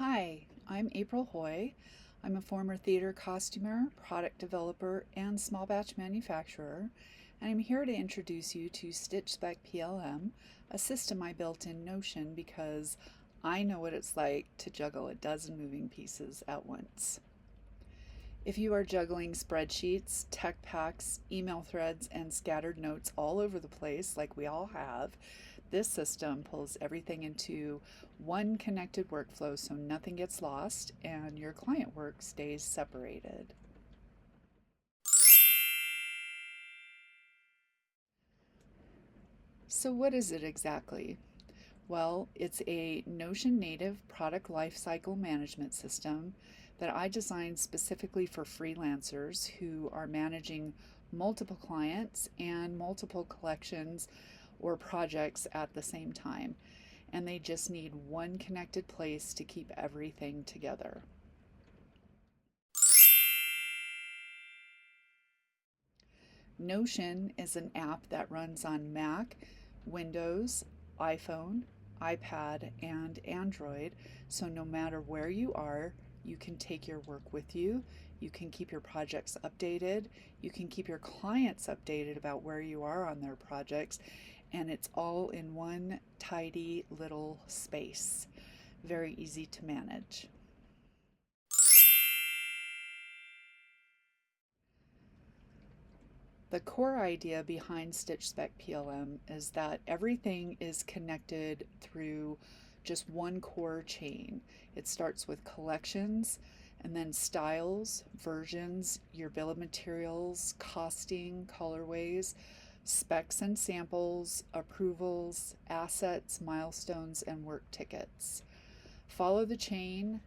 Hi, I'm April Hoy. I'm a former theater costumer, product developer, and small batch manufacturer, and I'm here to introduce you to StitchSpec PLM, a system I built in Notion because I know what it's like to juggle a dozen moving pieces at once. If you are juggling spreadsheets, tech packs, email threads, and scattered notes all over the place, like we all have, this system pulls everything into one connected workflow so nothing gets lost and your client work stays separated. So, what is it exactly? Well, it's a Notion native product lifecycle management system that I designed specifically for freelancers who are managing multiple clients and multiple collections or projects at the same time. And they just need one connected place to keep everything together. Notion is an app that runs on Mac, Windows, iPhone, iPad, and Android. So no matter where you are, you can take your work with you. You can keep your projects updated. You can keep your clients updated about where you are on their projects. And it's all in one tidy little space. Very easy to manage. The core idea behind StitchSpec PLM is that everything is connected through just one core chain. It starts with collections and then styles, versions, your bill of materials, costing, colorways, specs and samples, approvals, assets, milestones, and work tickets. Follow the chain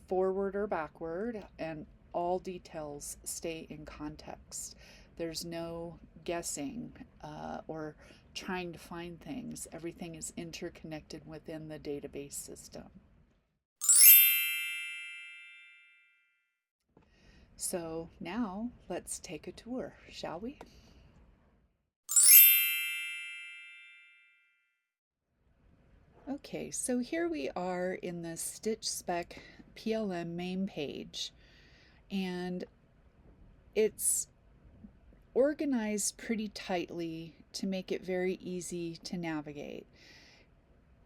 forward or backward, and all details stay in context. There's no guessing or trying to find things. Everything is interconnected within the database system. So now let's take a tour, shall we? Okay, so here we are in the StitchSpec PLM main page, and it's organized pretty tightly to make it very easy to navigate.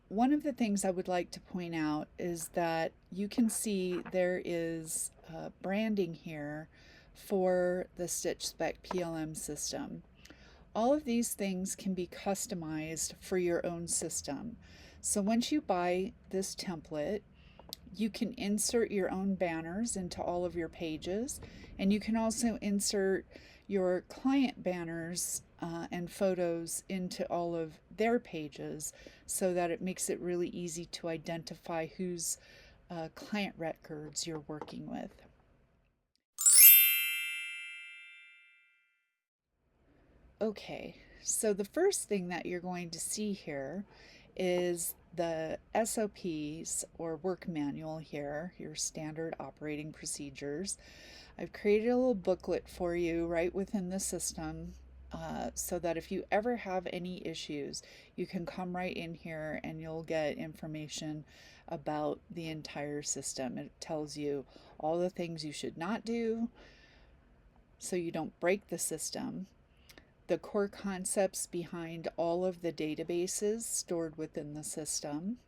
One of the things I would like to point out is that you can see there is branding here for the StitchSpec PLM system. All of these things can be customized for your own system. So once you buy this template, you can insert your own banners into all of your pages, and you can also insert your client banners and photos into all of their pages so that it makes it really easy to identify whose client records you're working with. Okay, so the first thing that you're going to see here is the SOPs or work manual here, your standard operating procedures. I've created a little booklet for you right within the system so that if you ever have any issues, you can come right in here and you'll get information about the entire system. It tells you all the things you should not do so you don't break the system, the core concepts behind all of the databases stored within the system,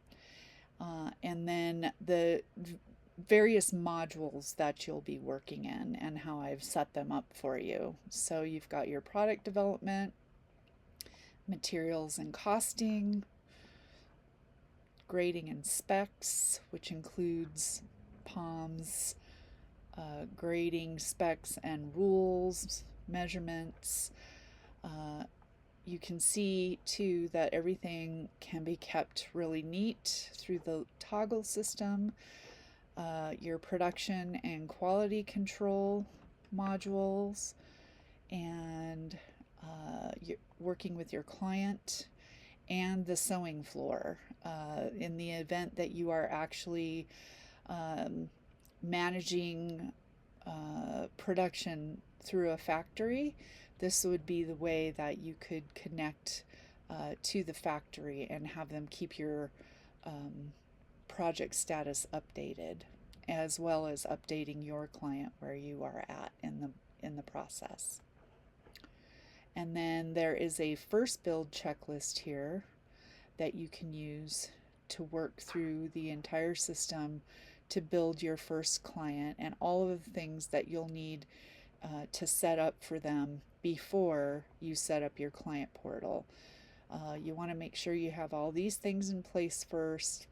and then the various modules that you'll be working in and how I've set them up for you. So you've got your product development, materials and costing, grading and specs, which includes POMs, grading specs and rules, measurements. You can see too that everything can be kept really neat through the toggle system. Your production and quality control modules, and you're working with your client, and the sewing floor. In the event that you are actually managing production through a factory, this would be the way that you could connect to the factory and have them keep your project status updated, as well as updating your client where you are at in the process. And then there is a first build checklist here that you can use to work through the entire system to build your first client and all of the things that you'll need to set up for them before you set up your client portal. You want to make sure you have all these things in place first,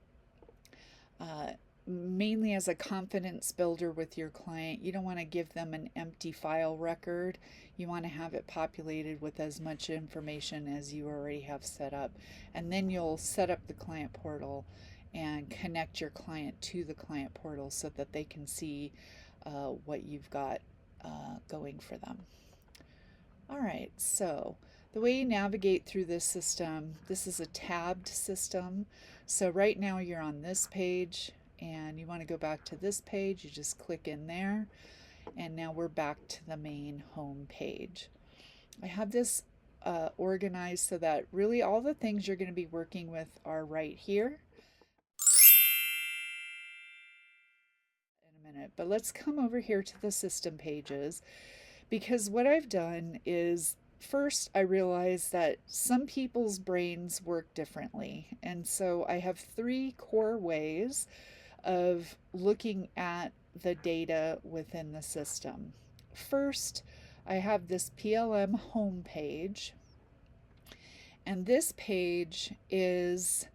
mainly as a confidence builder with your client. You don't want to give them an empty file record. You want to have it populated with as much information as you already have set up. And then you'll set up the client portal and connect your client to the client portal so that they can see what you've got going for them. All right, so the way you navigate through this system, this is a tabbed system. So right now you're on this page and you want to go back to this page, you just click in there, and now we're back to the main home page. I have this organized so that really all the things you're going to be working with are right here. In a minute, but let's come over here to the system pages, because what I've done is, first, I realized that some people's brains work differently. And so I have 3 core ways of looking at the data within the system. First, I have this PLM home page. And this page is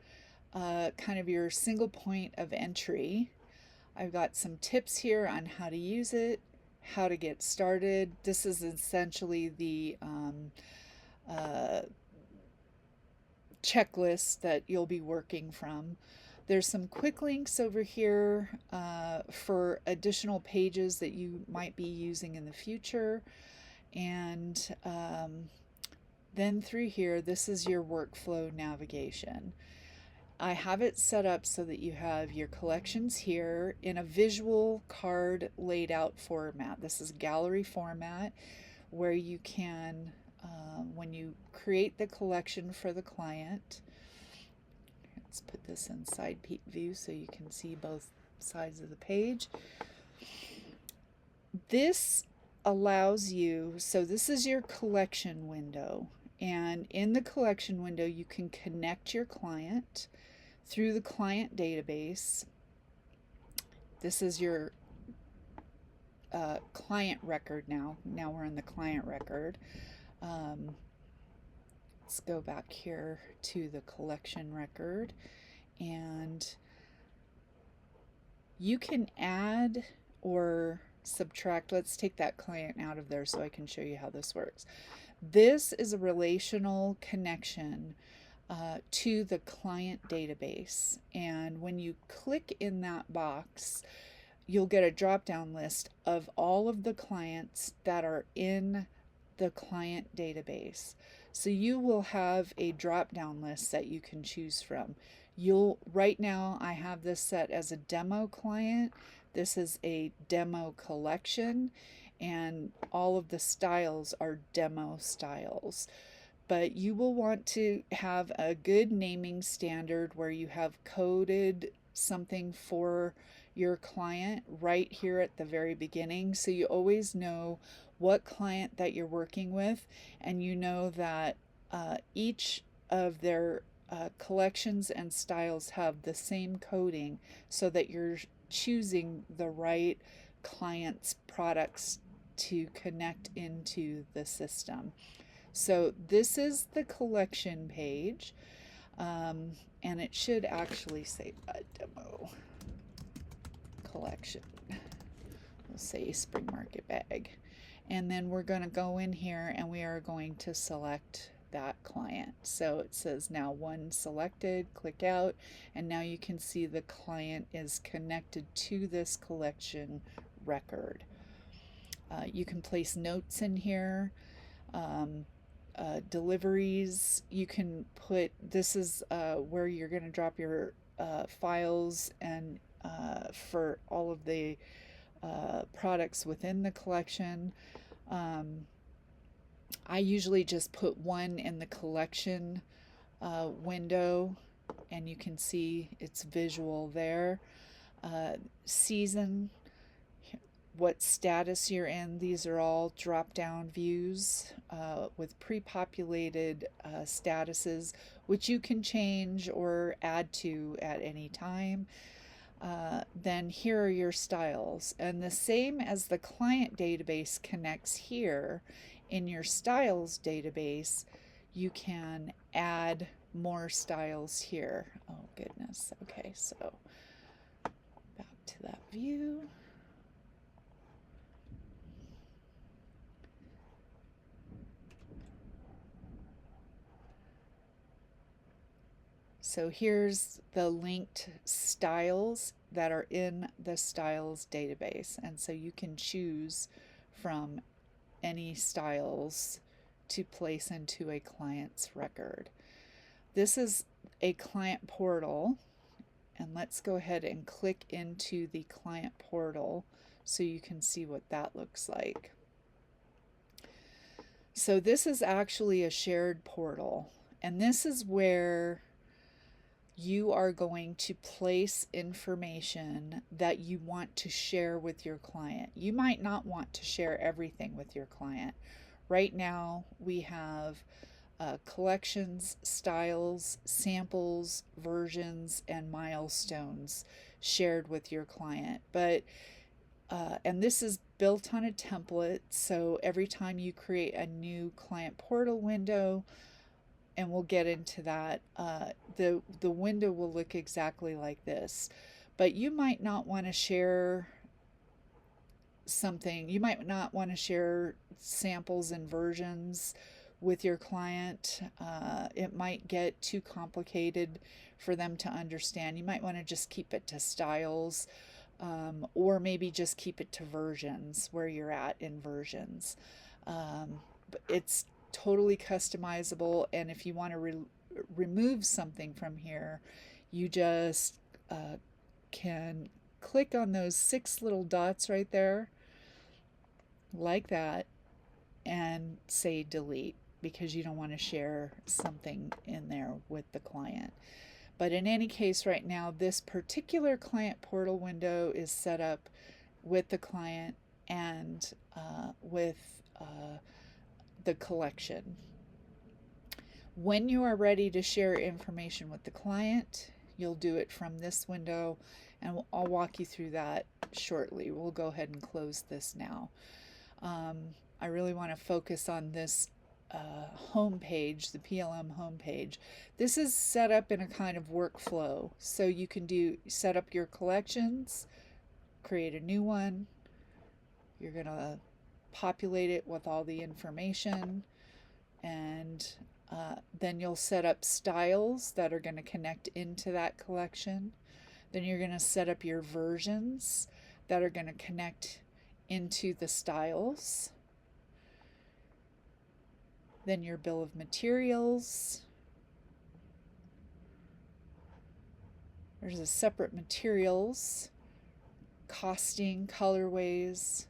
kind of your single point of entry. I've got some tips here on how to use it, how to get started. This is essentially the checklist that you'll be working from. There's some quick links over here for additional pages that you might be using in the future. And then through here, this is your workflow navigation. I have it set up so that you have your collections here in a visual card laid out format. This is gallery format, where you can, when you create the collection for the client, let's put this in side peek view so you can see both sides of the page. This allows you, so this is your collection window, and in the collection window you can connect your client through the client database. This is your client record now. Now we're in the client record. Let's go back here to the collection record, and you can add or subtract. Let's take that client out of there so I can show you how this works. This is a relational connection to the client database, and when you click in that box, you'll get a drop-down list of all of the clients that are in the client database. So you will have a drop-down list that you can choose from. Right now I have this set as a demo client. This is a demo collection, and all of the styles are demo styles. But you will want to have a good naming standard where you have coded something for your client right here at the very beginning, so you always know what client that you're working with, and you know that each of their collections and styles have the same coding, so that you're choosing the right client's products to connect into the system. So this is the collection page, and it should actually say a demo collection. We'll say spring market bag. And then we're going to go in here and we are going to select that client. So it says now one selected, click out, and now you can see the client is connected to this collection record. You can place notes in here. Deliveries, you can put, this is where you're going to drop your files and for all of the products within the collection. I usually just put one in the collection window and you can see it's visual there. Season, what status you're in. These are all drop-down views with pre-populated statuses, which you can change or add to at any time. Then here are your styles, and the same as the client database connects here, in your styles database you can add more styles here. Oh goodness. Okay, so back to that view. So here's the linked styles that are in the styles database, and so you can choose from any styles to place into a client's record. This is a client portal, and let's go ahead and click into the client portal so you can see what that looks like. So this is actually a shared portal, and this is where you are going to place information that you want to share with your client. You might not want to share everything with your client. Right now we have collections, styles, samples, versions, and milestones shared with your client. But and this is built on a template, so every time you create a new client portal window, and we'll get into that, the window will look exactly like this. But you might not want to share something. You might not want to share samples and versions with your client. It might get too complicated for them to understand. You might want to just keep it to styles, or maybe just keep it to versions, where you're at in versions. But it's totally customizable, and if you want to remove something from here, you just can click on those 6 little dots right there like that and say delete, because you don't want to share something in there with the client. But in any case, right now this particular client portal window is set up with the client and with the collection. When you are ready to share information with the client, you'll do it from this window, and I'll walk you through that shortly. We'll go ahead and close this now. I really want to focus on this home page, the PLM home page. This is set up in a kind of workflow, so you can set up your collections, create a new one. You're going to populate it with all the information, and then you'll set up styles that are going to connect into that collection. Then you're going to set up your versions that are going to connect into the styles. Then your bill of materials. There's a separate materials, costing, colorways,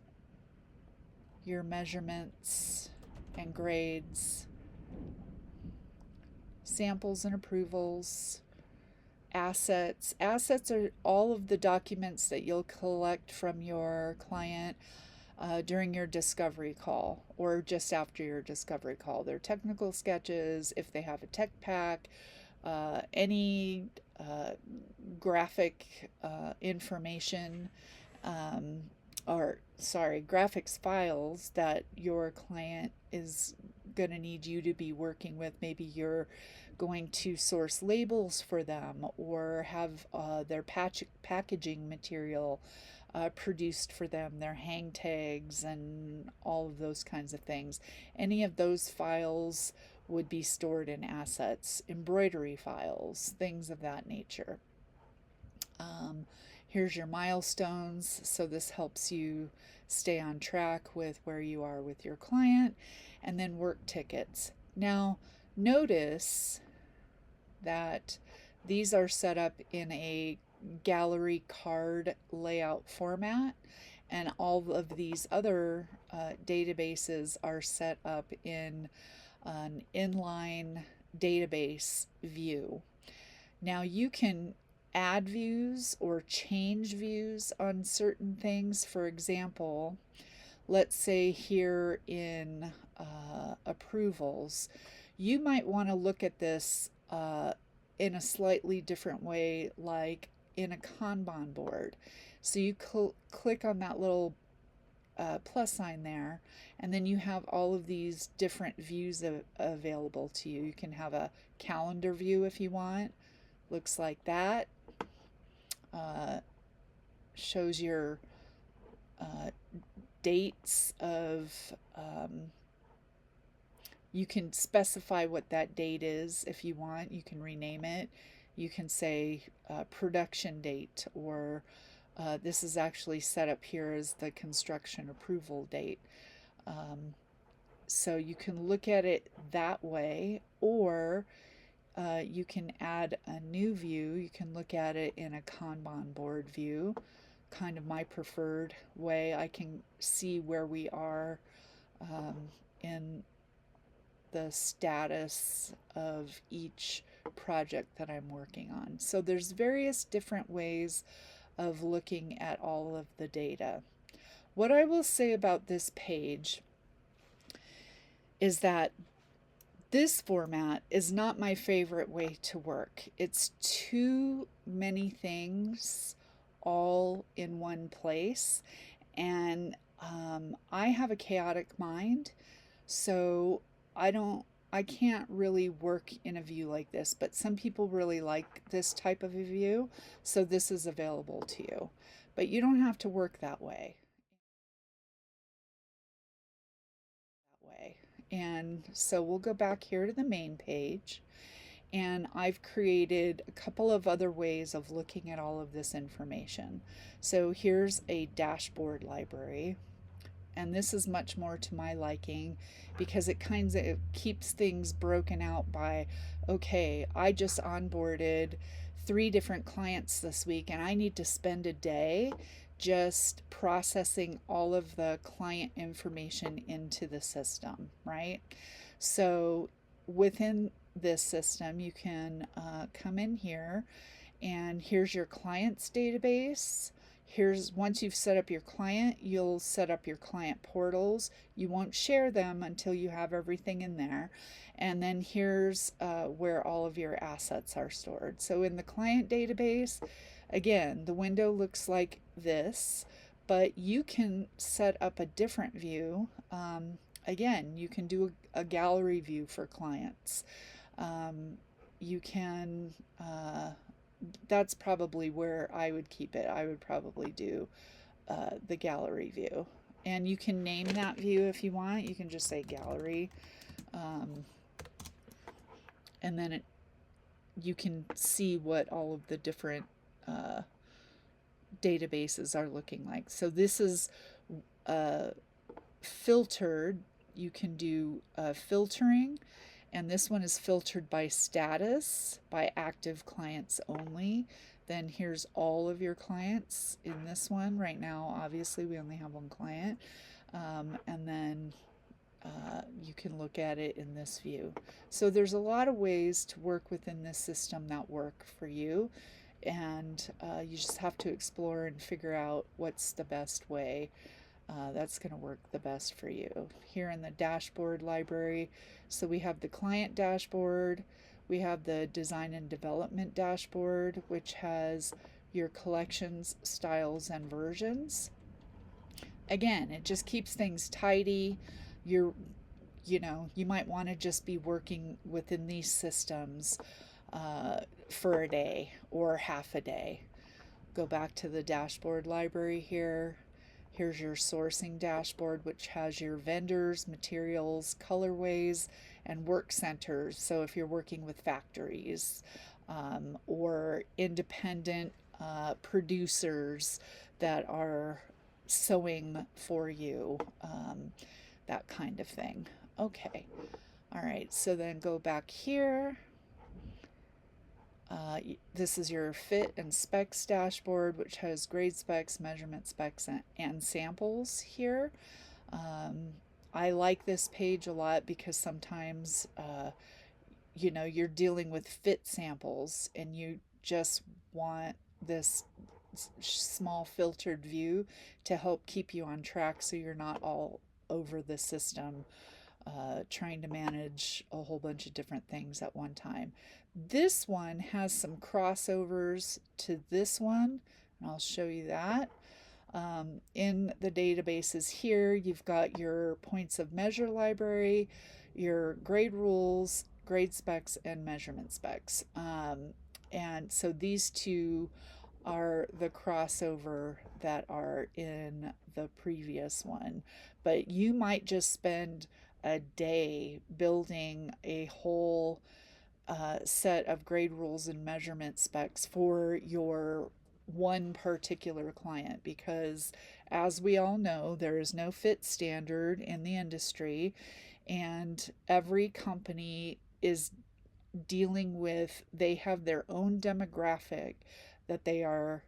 your measurements and grades, samples and approvals, assets. Assets are all of the documents that you'll collect from your client during your discovery call or just after your discovery call. They're technical sketches, if they have a tech pack, any graphic information, graphics files that your client is going to need you to be working with. Maybe you're going to source labels for them or have their packaging material produced for them, their hang tags and all of those kinds of things. Any of those files would be stored in assets, embroidery files, things of that nature. Here's your milestones, so this helps you stay on track with where you are with your client. And then work tickets. Now notice that these are set up in a gallery card layout format, and all of these other databases are set up in an inline database view. Now you can add views or change views on certain things. For example, let's say here in approvals, you might want to look at this in a slightly different way, like in a Kanban board. So you click on that little plus sign there, and then you have all of these different views available to you. You can have a calendar view if you want. Looks like that. Shows your dates of, you can specify what that date is if you want. You can rename it. You can say production date, or this is actually set up here as the construction approval date. So you can look at it that way, or you can add a new view. You can look at it in a Kanban board view, kind of my preferred way. I can see where we are in the status of each project that I'm working on. So there's various different ways of looking at all of the data. What I will say about this page is that this format is not my favorite way to work. It's too many things all in one place, and I have a chaotic mind, so I can't really work in a view like this, but some people really like this type of a view, so this is available to you. But you don't have to work that way. And so we'll go back here to the main page, and I've created a couple of other ways of looking at all of this information. So here's a dashboard library, and this is much more to my liking because it kind of keeps things broken out by, okay, I just onboarded 3 different clients this week, and I need to spend a day just processing all of the client information into the system, right? So within this system, you can come in here, and here's your clients database. Here's, once you've set up your client, you'll set up your client portals. You won't share them until you have everything in there. And then here's where all of your assets are stored. So in the client database, again, the window looks like this, but you can set up a different view. Again, you can do a gallery view for clients. You can, that's probably where I would keep it. I would probably do the gallery view. And you can name that view if you want. You can just say gallery. And then you can see what all of the different databases are looking like. So this is filtered. You can do filtering, and this one is filtered by status, by active clients only. Then here's all of your clients in this one. Right now, obviously, we only have one client. And then you can look at it in this view. So there's a lot of ways to work within this system that work for you, and you just have to explore and figure out what's the best way that's going to work the best for you. Here in the dashboard library, so we have the client dashboard, we have the design and development dashboard, which has your collections, styles, and versions. Again, it just keeps things tidy. You might want to just be working within these systems for a day or half a day. Go back to the dashboard library here. Here's your sourcing dashboard, which has your vendors, materials, colorways, and work centers. So if you're working with factories or independent producers that are sewing for you, that kind of thing. Okay, all right, so then go back here. This is your fit and specs dashboard, which has grade specs, measurement specs, and samples here. I like this page a lot because sometimes you're dealing with fit samples and you just want this small filtered view to help keep you on track so you're not all over the system trying to manage a whole bunch of different things at one time. This one has some crossovers to this one, and I'll show you that. In the databases here, you've got your points of measure library, your grade rules, grade specs, and measurement specs. And so these two are the crossover that are in the previous one. But you might just spend a day building a whole set of grade rules and measurement specs for your one particular client, because as we all know, there is no fit standard in the industry, and every company is dealing with, they have their own demographic that they are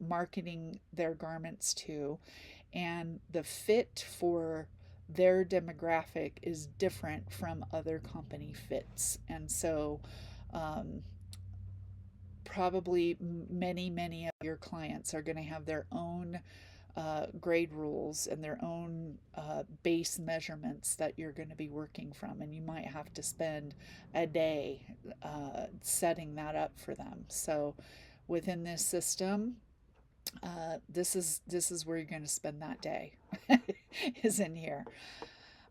marketing their garments to, and the fit for their demographic is different from other company fits. And so probably many of your clients are going to have their own grade rules and their own base measurements that you're going to be working from, and you might have to spend a day setting that up for them. So within this system, this is where you're going to spend that day is in here.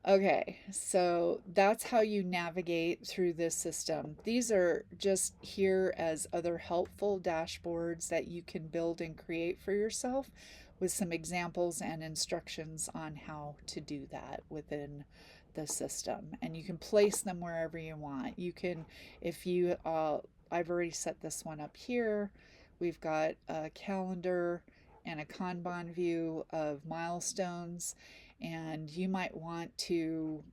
Okay, so that's how you navigate through this system. These are just here as other helpful dashboards that you can build and create for yourself, with some examples and instructions on how to do that within the system. And you can place them wherever you want. You can, if you, I've already set this one up here. We've got a calendar and a kanban view of milestones, and you might want to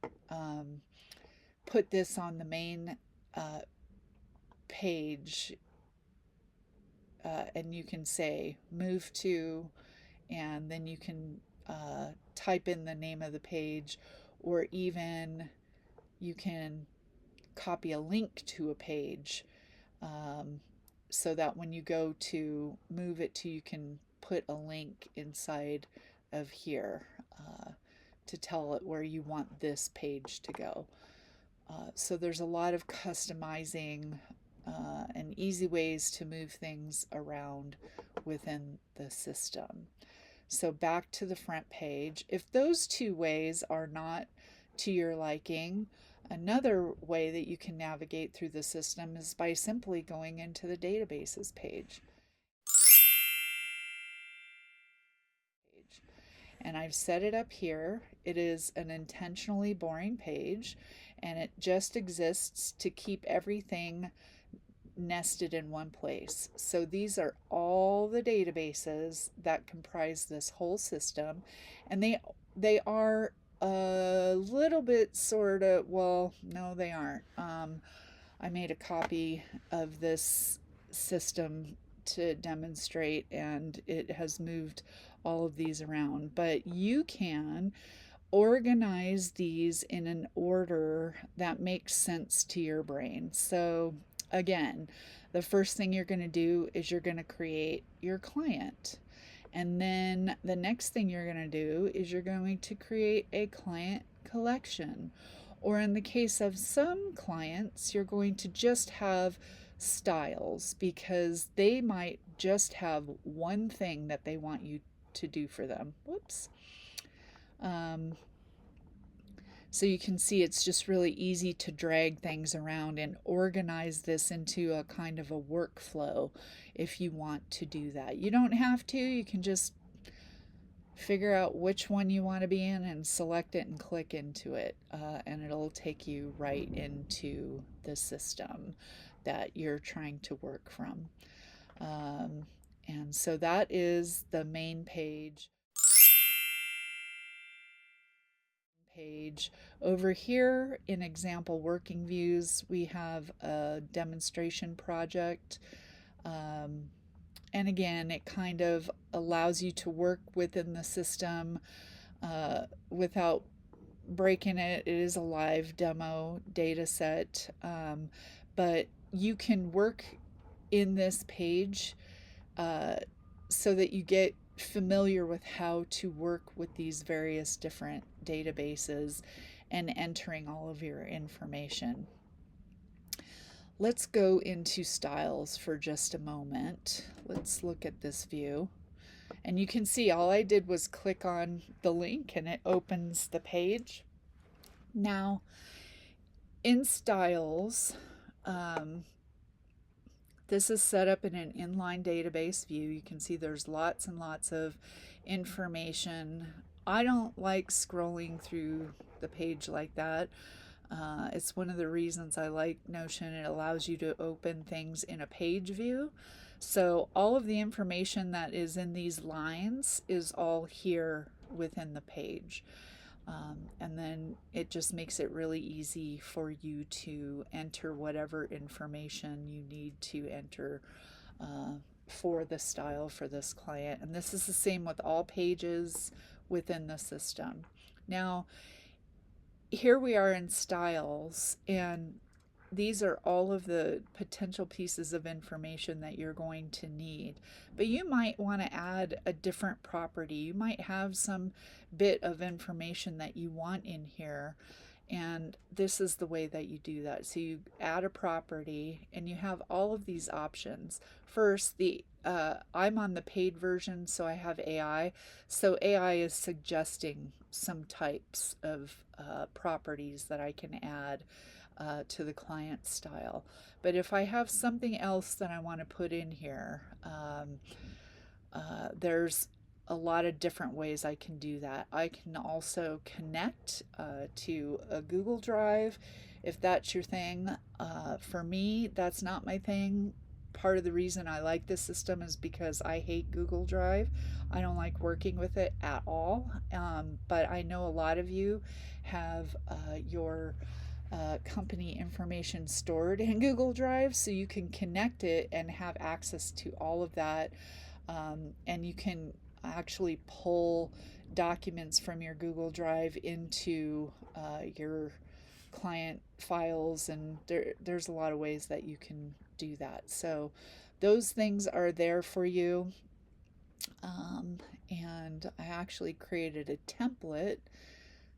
put this on the main page, and you can say move to, and then you can type in the name of the page, or even you can copy a link to a page, so that when you go to move it to, you can put a link inside of here to tell it where you want this page to go. So there's a lot of customizing and easy ways to move things around within the system. So back to the front page. If those two ways are not to your liking, another way that you can navigate through the system is by simply going into the databases page. And I've set it up here. It is an intentionally boring page, and it just exists to keep everything nested in one place. So these are all the databases that comprise this whole system, and they are a little bit sort of, well, no, they aren't. I made a copy of this system to demonstrate, and it has moved all of these around, but you can organize these in an order that makes sense to your brain. So again, the first thing you're going to do is you're going to create your client. And then the next thing you're going to do is you're going to create a client collection. Or in the case of some clients, you're going to just have styles, because they might just have one thing that they want you to do for them. Whoops. So you can see it's just really easy to drag things around and organize this into a kind of a workflow if you want to do that. You don't have to, you can just figure out which one you want to be in and select it and click into it, and it'll take you right into the system that you're trying to work from. And so that is the main page. Over here in example working views, we have a demonstration project. And again, it kind of allows you to work within the system without breaking it. It is a live demo data set, but you can work in this page so that you get familiar with how to work with these various different databases and entering all of your information. Let's go into styles for just a moment. Let's look at this view. And you can see all I did was click on the link and it opens the page. Now, in styles, this is set up in an inline database view. You can see there's lots and lots of information. I don't like scrolling through the page like that. It's one of the reasons I like Notion. It allows you to open things in a page view. So all of the information that is in these lines is all here within the page. And then it just makes it really easy for you to enter whatever information you need to enter for the style for this client. And this is the same with all pages within the system. Now, here we are in styles, and these are all of the potential pieces of information that you're going to need. But you might want to add a different property. You might have some bit of information that you want in here, and this is the way that you do that. So you add a property and you have all of these options. First, I'm on the paid version, so I have AI. So AI is suggesting some types of properties that I can add to the client style. But if I have something else that I want to put in here, there's a lot of different ways I can do that. I can also connect to a Google Drive if that's your thing. For me, that's not my thing. Part of the reason I like this system is because I hate Google Drive. I don't like working with it at all. But I know a lot of you have your company information stored in Google Drive, so you can connect it and have access to all of that. And you can actually pull documents from your Google Drive into your client files, and there's a lot of ways that you can do that. So those things are there for you. And I actually created a template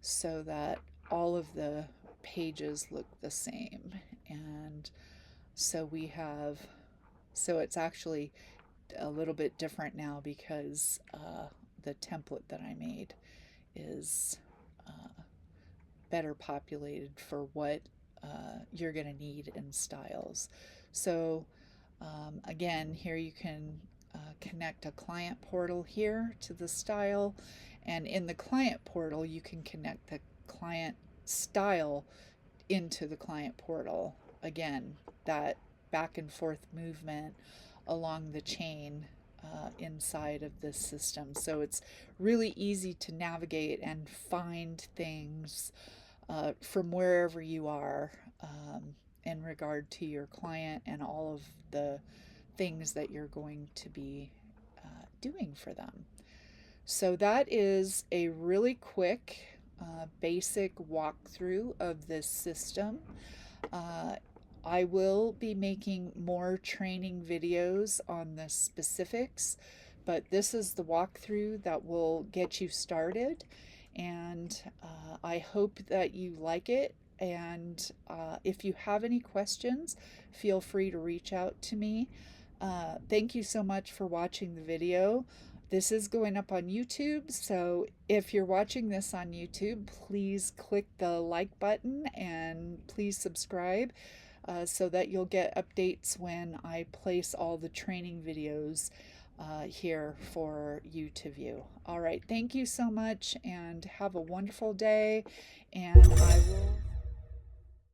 so that all of the pages look the same. And so it's actually a little bit different now because the template that I made is better populated for what you're going to need in styles. So again, here you can connect a client portal here to the style, and in the client portal you can connect the client style into the client portal. Again, that back and forth movement along the chain inside of this system. So it's really easy to navigate and find things from wherever you are in regard to your client and all of the things that you're going to be doing for them. So that is a really quick basic walkthrough of this system. I will be making more training videos on the specifics, but this is the walkthrough that will get you started, and I hope that you like it. And if you have any questions, feel free to reach out to me. Thank you so much for watching the video. This is going up on YouTube, so if you're watching this on YouTube, please click the like button and please subscribe so that you'll get updates when I place all the training videos here for you to view. All right, thank you so much and have a wonderful day, and I will